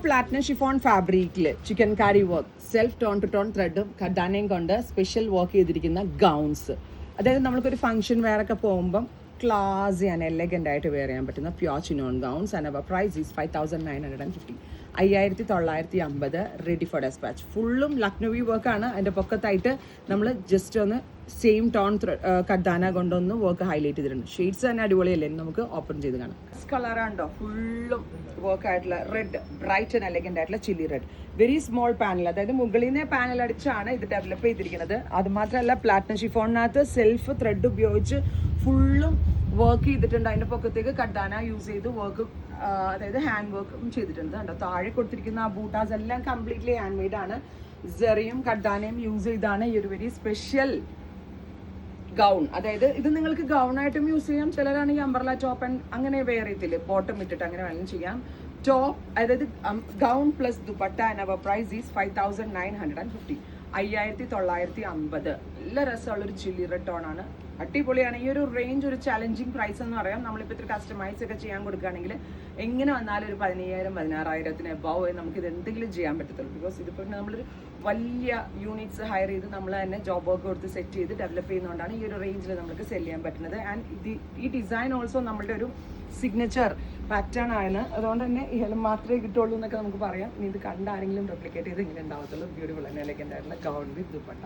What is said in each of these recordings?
Platinum chiffon ഫാബ്രിക്കിൽ chikankari work self tone to tone ത്രെഡും ഖഡാനയും കൊണ്ട് സ്പെഷ്യൽ വർക്ക് ചെയ്തിരിക്കുന്ന ഗൗൺസ്. അതായത് നമ്മൾക്കൊരു ഫംഗ്ഷൻ വെയറൊക്കെ പോകുമ്പം ക്ലാസി ആൻഡ് എലഗൻ്റ് ആയിട്ട് വെയർ ചെയ്യാൻ പറ്റുന്ന pure chinon gowns. And our price is 5,950. 5,950 ready for dispatch. ഫുള്ളും ലക്നവി വർക്കാണ്. അതിൻ്റെ പൊക്കത്തായിട്ട് നമ്മൾ ജസ്റ്റ് ഒന്ന് സെയിം ടോൺ കഡാന കൊണ്ടൊന്ന് വർക്ക് ഹൈലൈറ്റ് ചെയ്തിട്ടുണ്ട്. ഷെയ്ഡ്സ് തന്നെ അടിപൊളിയല്ലേ, നമുക്ക് ഓപ്പൺ ചെയ്ത് കാണാം. കളറാണ്ടോ ഫുള്ളും വർക്ക് ആയിട്ടുള്ള റെഡ്, ബ്രൈറ്റ് ആൻഡ് എലഗൻ്റ് ആയിട്ടുള്ള chilli red. Very small panel, അതായത് മുകളിൽ നിന്ന് പാനൽ അടിച്ചാണ് ഇത് ഡെവലപ്പ് ചെയ്തിരിക്കുന്നത്. അതുമാത്രമല്ല പ്ലാറ്റിനം ഷിഫോണിനകത്ത് സെൽഫ് ത്രെഡ് ഉപയോഗിച്ച് ഫുള്ളും വർക്ക് ചെയ്തിട്ടുണ്ട്. അതിൻ്റെ പൊക്കത്തേക്ക് കഡാന യൂസ് ചെയ്ത് വർക്ക്, അതായത് ഹാൻഡ് വർക്കും ചെയ്തിട്ടുണ്ട്. കണ്ടോ താഴെ കൊടുത്തിരിക്കുന്ന ആ ബൂട്ടാസ് എല്ലാം കംപ്ലീറ്റ്ലി ഹാൻഡ് മെയ്ഡ് ആണ്. സെറിയും കഡാനയും യൂസ് ചെയ്താണ് ഈ ഒരു വെരി സ്പെഷ്യൽ ഗൗൺ. അതായത് ഇത് നിങ്ങൾക്ക് ഗൗണായിട്ടും യൂസ് ചെയ്യാം. ചിലരാണെങ്കിൽ അംബർല ടോപ്പ് ആൻഡ് അങ്ങനെ വെയർ ചെയ്തില്ലേ, ബോട്ടം ഇട്ടിട്ട് അങ്ങനെ വേണമെങ്കിലും ചെയ്യാം. ടോപ്പ്, അതായത് gown plus dupatta. And our price is 5,950. 5,950. നല്ല രസമുള്ളൊരു ചില്ലി റെഡ് ടോൺ ആണ്. അടിപൊളിയാണ്. ഈ ഒരു റേഞ്ച് ഒരു ചാലഞ്ചിങ് പ്രൈസ് എന്ന് പറയാം. നമ്മളിപ്പോൾ ഇത്ര കസ്റ്റമൈസ് ഒക്കെ ചെയ്യാൻ കൊടുക്കുകയാണെങ്കിൽ എങ്ങനെ വന്നാലും ഒരു 15,000 16,000 എബവ് നമുക്കിത് എന്തെങ്കിലും ചെയ്യാൻ പറ്റത്തുള്ളൂ. ബിക്കോസ് ഇതിപ്പോൾ നമ്മളൊരു വലിയ യൂണിറ്റ്സ് ഹയർ ചെയ്ത് നമ്മൾ തന്നെ ജോബ് വർക്ക് കൊടുത്ത് സെറ്റ് ചെയ്ത് ഡെവലപ്പ് ചെയ്യുന്നതുകൊണ്ടാണ് ഈ ഒരു റേഞ്ചിൽ നമുക്ക് സെല് ചെയ്യാൻ പറ്റുന്നത്. ആൻഡ് ഈ ഡിസൈൻ ഓൾസോ നമ്മളുടെ ഒരു സിഗ്നേച്ചർ പാറ്റേൺ ആണ്. അതുകൊണ്ട് തന്നെ ഇതിൽ മാത്രമേ കിട്ടുള്ളൂ എന്നൊക്കെ നമുക്ക് പറയാം. ഇനി ഇത് കണ്ട ആരെങ്കിലും റെപ്ലിക്കേറ്റ് ചെയ്ത് ഇങ്ങനെ ഉണ്ടാവത്തുള്ളൂ. ബ്യൂട്ടിഫുൾ തന്നെ എലഗൻ്റ് ആയിട്ടുള്ള gown with dupatta.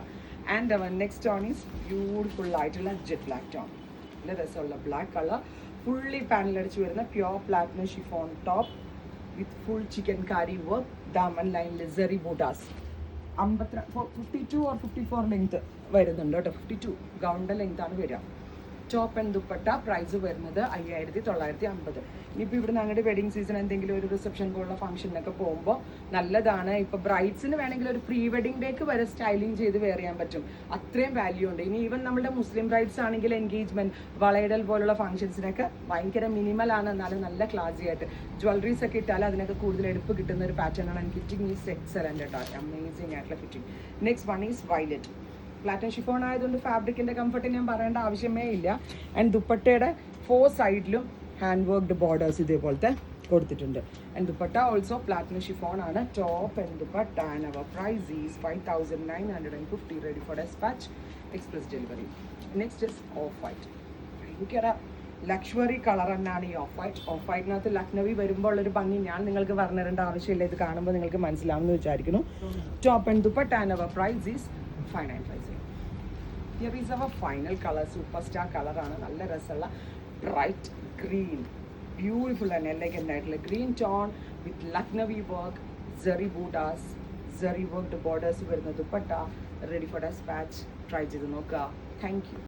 And our next tone is beautiful ആയിട്ടുള്ള ജെറ്റ് ബ്ലാക്ക് ടോൺ. നല്ല രസമുള്ള ബ്ലാക്ക് കളർ, ഫുള്ളി പാനലടിച്ച് വരുന്ന pure platinum chiffon top with full chikankari work, ദാമൻ ലൈനിൽ സെറി ബൂട്ടാസ്. 52 or 54 ലെങ്ത് വരുന്നുണ്ട് കേട്ടോ. 52 ഗൗണിൻ്റെ ലെങ്താണ് വരിക. ടോപ്പ് ആൻഡ് ദുപ്പട്ട പ്രൈസ് വരുന്നത് 5,950. ഇനിയിപ്പോൾ ഇവിടെ ഞങ്ങളുടെ വെഡിങ് സീസൺ എന്തെങ്കിലും ഒരു റിസപ്ഷൻ പോലുള്ള ഫംഗ്ഷനൊക്കെ പോകുമ്പോൾ നല്ലതാണ്. ഇപ്പോൾ ബ്രൈഡ്സിന് വേണമെങ്കിൽ ഒരു പ്രീ വെഡിങ് ഡേക്ക് വരെ സ്റ്റൈലിംഗ് ചെയ്ത് വെയർ ചെയ്യാൻ പറ്റും. അത്രയും വാല്യൂ ഉണ്ട്. ഇനി ഈവൻ നമ്മുടെ മുസ്ലിം ബ്രൈഡ്സ് ആണെങ്കിൽ എൻഗേജ്മെന്റ്, വളയിടൽ പോലുള്ള ഫംഗ്ഷൻസിനൊക്കെ ഭയങ്കര മിനിമലാണ്, എന്നാലും നല്ല ക്ലാസി ആയിട്ട് ജ്വല്ലറീസ് ഒക്കെ ഇട്ടാൽ അതിനൊക്കെ കൂടുതൽ എടുപ്പ് കിട്ടുന്ന ഒരു പാറ്റേൺ ആണ്. ഫിറ്റിംഗ് ഈസ് എക്സലന്റ് കേട്ടോ, അമേസിംഗ് ആയിട്ടുള്ള fitting. Next one is violet. Platinum chiffon ആയതുകൊണ്ട് ഫാബ്രിക്കിൻ്റെ കംഫർട്ട് ഞാൻ പറയേണ്ട ആവശ്യമേ ഇല്ല. ആൻഡ് ദുപ്പട്ടയുടെ 4 സൈഡിലും ഹാൻഡ് വർക്ക്ഡ് ബോർഡേഴ്സ് ഇതേപോലത്തെ കൊടുത്തിട്ടുണ്ട്. And dupatta also platinum chiffon ആണ്. Top and dupatta. And our price is 5,950 ready for dispatch, express delivery. Next is off white. ഭയങ്കര ലക്ഷറി കളർ തന്നെയാണ് ഈ ഓഫ് വൈറ്റ്. ഓഫ് വൈറ്റിനകത്ത് ലക്നവി വരുമ്പോൾ ഒരു ഭംഗി ഞാൻ നിങ്ങൾക്ക് പറഞ്ഞു തരേണ്ട ആവശ്യമില്ല. ഇത് കാണുമ്പോൾ നിങ്ങൾക്ക് മനസ്സിലാവുമെന്ന് വിചാരിക്കുന്നു. Top and dupatta. And our price is 5,950. Here is our final color, superstar color ആണ്. നല്ല രസമുള്ള bright green, beautiful and elegant ആയിട്ടുള്ള green tone with Lucknowi work, zari bootas, zari worked borders വരുന്ന dupatta, ready for dispatch. Try ചെയ്ത് നോക്കുക. Thank U.